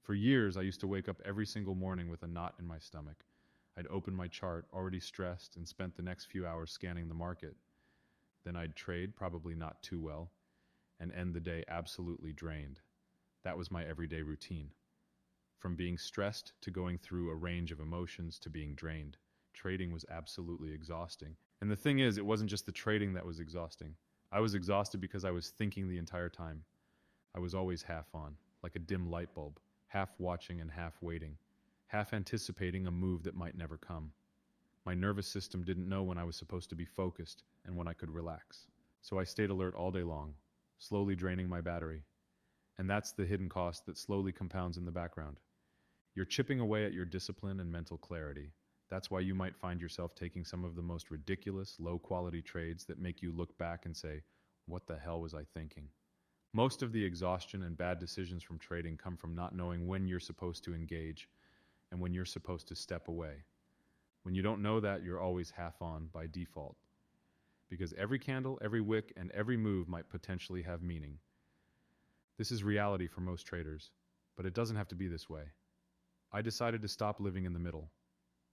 For years, I used to wake up every single morning with a knot in my stomach. I'd open my chart, already stressed, and spent the next few hours scanning the market. Then I'd trade, probably not too well, and end the day absolutely drained. That was my everyday routine. From being stressed to going through a range of emotions to being drained, trading was absolutely exhausting. And the thing is, it wasn't just the trading that was exhausting. I was exhausted because I was thinking the entire time. I was always half on, like a dim light bulb, half watching and half waiting, half anticipating a move that might never come. My nervous system didn't know when I was supposed to be focused and when I could relax. So I stayed alert all day long, slowly draining my battery. And that's the hidden cost that slowly compounds in the background. You're chipping away at your discipline and mental clarity. That's why you might find yourself taking some of the most ridiculous, low-quality trades that make you look back and say, "What the hell was I thinking?" Most of the exhaustion and bad decisions from trading come from not knowing when you're supposed to engage and when you're supposed to step away. When you don't know that, you're always half on by default. Because every candle, every wick, and every move might potentially have meaning. This is reality for most traders, but it doesn't have to be this way. I decided to stop living in the middle.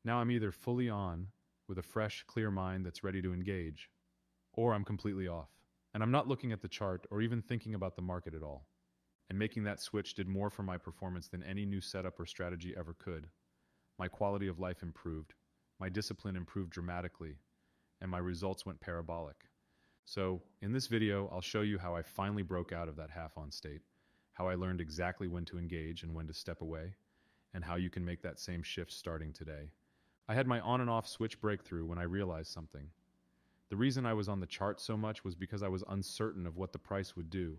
Now I'm either fully on, with a fresh, clear mind that's ready to engage, or I'm completely off. And I'm not looking at the chart or even thinking about the market at all. And making that switch did more for my performance than any new setup or strategy ever could. My quality of life improved, my discipline improved dramatically, and my results went parabolic. So, in this video, I'll show you how I finally broke out of that half-on state, how I learned exactly when to engage and when to step away, and how you can make that same shift starting today. I had my on and off switch breakthrough when I realized something. The reason I was on the chart so much was because I was uncertain of what the price would do,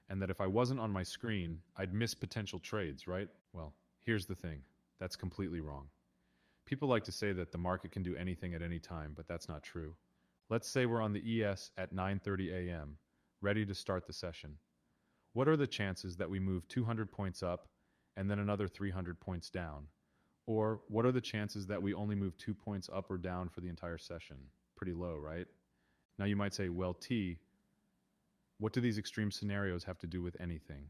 and that if I wasn't on my screen, I'd miss potential trades, right? Well, here's the thing. That's completely wrong. People like to say that the market can do anything at any time, but that's not true. Let's say we're on the ES at 9:30 a.m., ready to start the session. What are the chances that we move 200 points up and then another 300 points down? Or what are the chances that we only move 2 points up or down for the entire session? Pretty low, right? Now you might say, well, T, what do these extreme scenarios have to do with anything?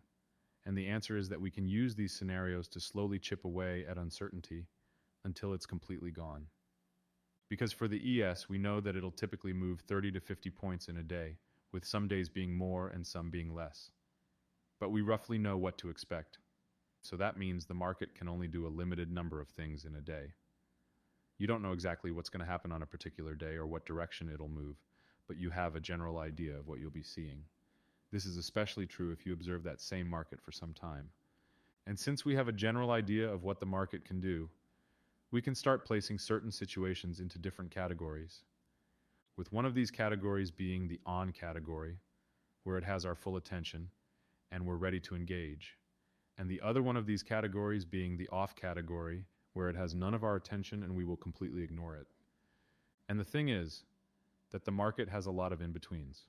And the answer is that we can use these scenarios to slowly chip away at uncertainty until it's completely gone. Because for the ES, we know that it'll typically move 30 to 50 points in a day, with some days being more and some being less. But we roughly know what to expect. So that means the market can only do a limited number of things in a day. You don't know exactly what's going to happen on a particular day or what direction it'll move, but you have a general idea of what you'll be seeing. This is especially true if you observe that same market for some time. And since we have a general idea of what the market can do, we can start placing certain situations into different categories, with one of these categories being the on category, where it has our full attention and we're ready to engage, and the other one of these categories being the off category, where it has none of our attention and we will completely ignore it. And the thing is that the market has a lot of in-betweens.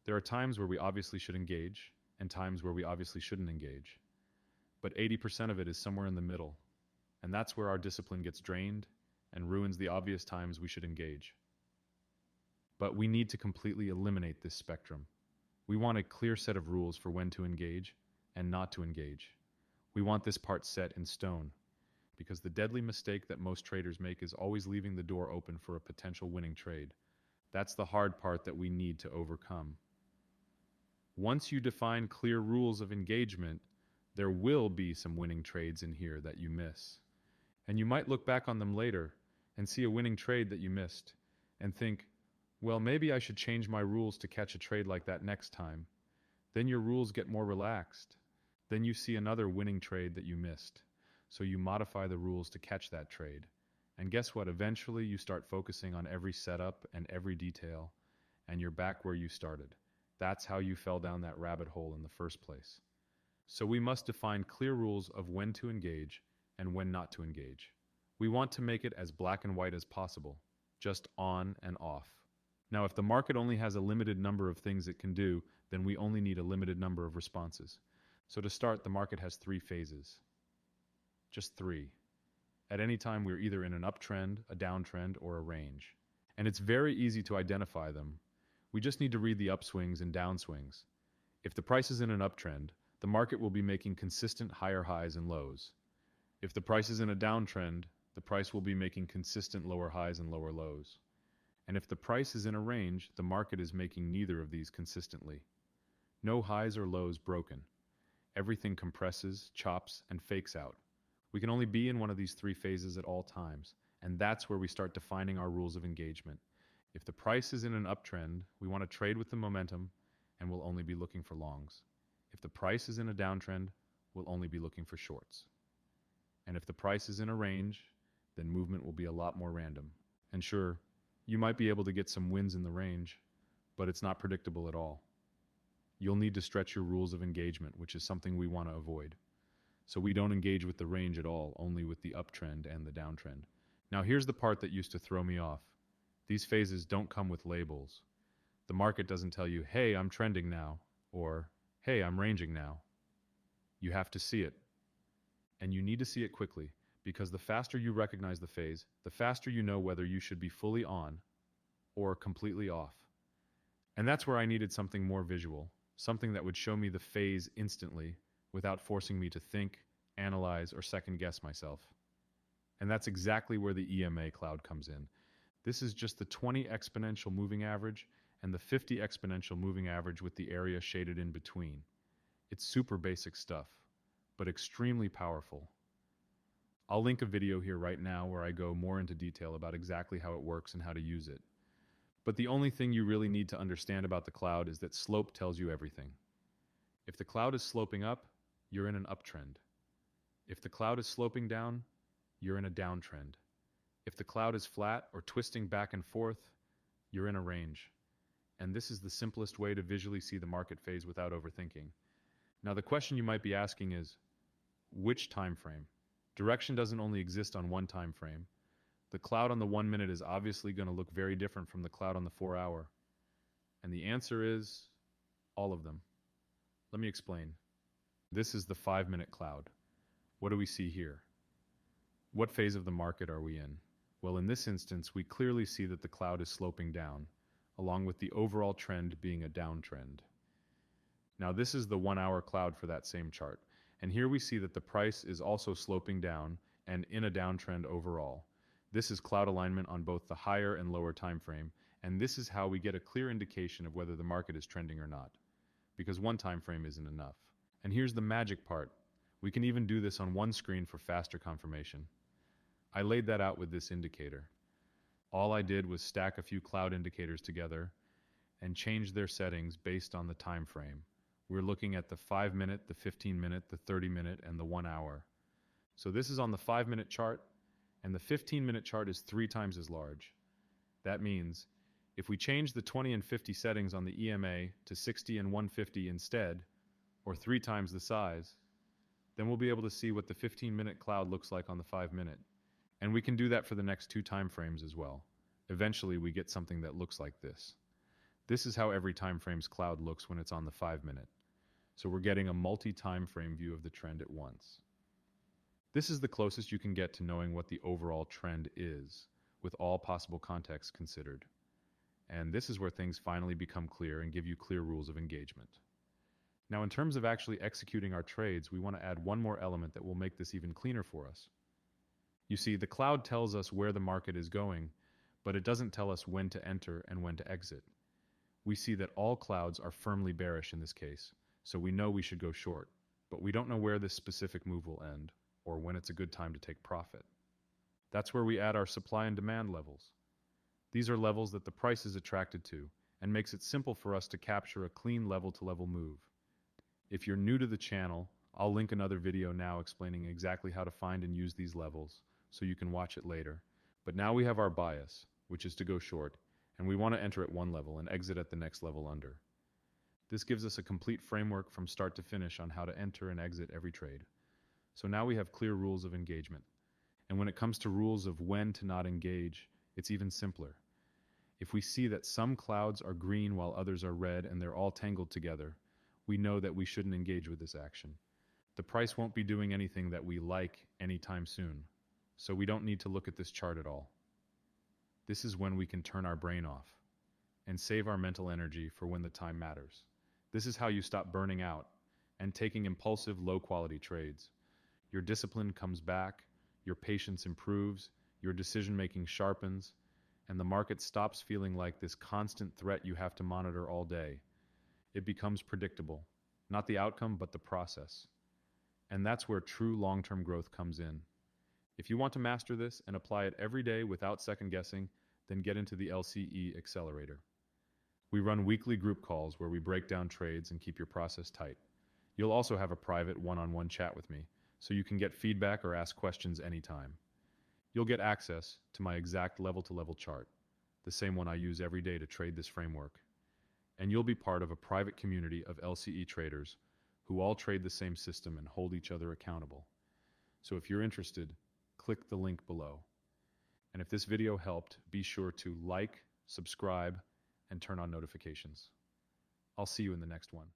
There are times where we obviously should engage and times where we obviously shouldn't engage, but 80% of it is somewhere in the middle. And that's where our discipline gets drained and ruins the obvious times we should engage. But we need to completely eliminate this spectrum. We want a clear set of rules for when to engage and not to engage. We want this part set in stone, because the deadly mistake that most traders make is always leaving the door open for a potential winning trade. That's the hard part that we need to overcome. Once you define clear rules of engagement, there will be some winning trades in here that you miss. And you might look back on them later and see a winning trade that you missed and think, well, maybe I should change my rules to catch a trade like that next time. Then your rules get more relaxed. Then you see another winning trade that you missed. So you modify the rules to catch that trade. And guess what? Eventually you start focusing on every setup and every detail, and you're back where you started. That's how you fell down that rabbit hole in the first place. So we must define clear rules of when to engage and when not to engage. We want to make it as black and white as possible, just on and off. Now, if the market only has a limited number of things it can do, then we only need a limited number of responses. So to start, the market has 3 phases. Just 3. At any time, we're either in an uptrend, a downtrend, or a range. And it's very easy to identify them. We just need to read the upswings and downswings. If the price is in an uptrend, the market will be making consistent higher highs and lows. If the price is in a downtrend, the price will be making consistent lower highs and lower lows. And if the price is in a range, the market is making neither of these consistently. No highs or lows broken. Everything compresses, chops, and fakes out. We can only be in one of these three phases at all times, and that's where we start defining our rules of engagement. If the price is in an uptrend, we want to trade with the momentum, and we'll only be looking for longs. If the price is in a downtrend, we'll only be looking for shorts. And if the price is in a range, then movement will be a lot more random. And sure, you might be able to get some wins in the range, but it's not predictable at all. You'll need to stretch your rules of engagement, which is something we want to avoid. So we don't engage with the range at all, only with the uptrend and the downtrend. Now here's the part that used to throw me off. These phases don't come with labels. The market doesn't tell you, hey, I'm trending now, or hey, I'm ranging now. You have to see it. And you need to see it quickly, because the faster you recognize the phase, the faster you know whether you should be fully on or completely off. And that's where I needed something more visual, something that would show me the phase instantly without forcing me to think, analyze, or second-guess myself. And that's exactly where the EMA cloud comes in. This is just the 20 exponential moving average and the 50 exponential moving average with the area shaded in between. It's super basic stuff, but extremely powerful. I'll link a video here right now where I go more into detail about exactly how it works and how to use it. But the only thing you really need to understand about the cloud is that slope tells you everything. If the cloud is sloping up, you're in an uptrend. If the cloud is sloping down, you're in a downtrend. If the cloud is flat or twisting back and forth, you're in a range. And this is the simplest way to visually see the market phase without overthinking. Now the question you might be asking is, which time frame? Direction doesn't only exist on one time frame. The cloud on the 1 minute is obviously going to look very different from the cloud on the 4 hour. And the answer is all of them. Let me explain. This is the 5-minute cloud. What do we see here? What phase of the market are we in? Well, in this instance, we clearly see that the cloud is sloping down, along with the overall trend being a downtrend. Now, this is the 1 hour cloud for that same chart. And here we see that the price is also sloping down and in a downtrend overall. This is cloud alignment on both the higher and lower time frame, and this is how we get a clear indication of whether the market is trending or not, because one time frame isn't enough. And here's the magic part. We can even do this on one screen for faster confirmation. I laid that out with this indicator. All I did was stack a few cloud indicators together and change their settings based on the time frame. We're looking at the 5-minute, the 15-minute, the 30-minute, and the 1 hour. So this is on the 5-minute chart, and the 15-minute chart is 3 times as large. That means if we change the 20 and 50 settings on the EMA to 60 and 150 instead, or 3 times the size, then we'll be able to see what the 15-minute cloud looks like on the 5-minute. And we can do that for the next 2 time frames as well. Eventually we get something that looks like this. This is how every time frame's cloud looks when it's on the 5-minute. So we're getting a multi-time frame view of the trend at once. This is the closest you can get to knowing what the overall trend is, with all possible contexts considered. And this is where things finally become clear and give you clear rules of engagement. Now, in terms of actually executing our trades, we want to add one more element that will make this even cleaner for us. You see, the cloud tells us where the market is going, but it doesn't tell us when to enter and when to exit. We see that all clouds are firmly bearish in this case, so we know we should go short, but we don't know where this specific move will end, or when it's a good time to take profit. That's where we add our supply and demand levels. These are levels that the price is attracted to, and makes it simple for us to capture a clean level-to-level move. If you're new to the channel, I'll link another video now explaining exactly how to find and use these levels, so you can watch it later. But now we have our bias, which is to go short, and we want to enter at one level and exit at the next level under. This gives us a complete framework from start to finish on how to enter and exit every trade. So now we have clear rules of engagement. And when it comes to rules of when to not engage, it's even simpler. If we see that some clouds are green while others are red and they're all tangled together, we know that we shouldn't engage with this action. The price won't be doing anything that we like anytime soon, so we don't need to look at this chart at all. This is when we can turn our brain off and save our mental energy for when the time matters. This is how you stop burning out and taking impulsive, low-quality trades. Your discipline comes back, your patience improves, your decision-making sharpens, and the market stops feeling like this constant threat you have to monitor all day. It becomes predictable, not the outcome, but the process. And that's where true long-term growth comes in. If you want to master this and apply it every day without second guessing, then get into the LCE Accelerator. We run weekly group calls where we break down trades and keep your process tight. You'll also have a private one-on-one chat with me, so you can get feedback or ask questions anytime. You'll get access to my exact level-to-level chart, the same one I use every day to trade this framework. And you'll be part of a private community of LCE traders who all trade the same system and hold each other accountable. So if you're interested, click the link below. And if this video helped, be sure to like, subscribe, and turn on notifications. I'll see you in the next one.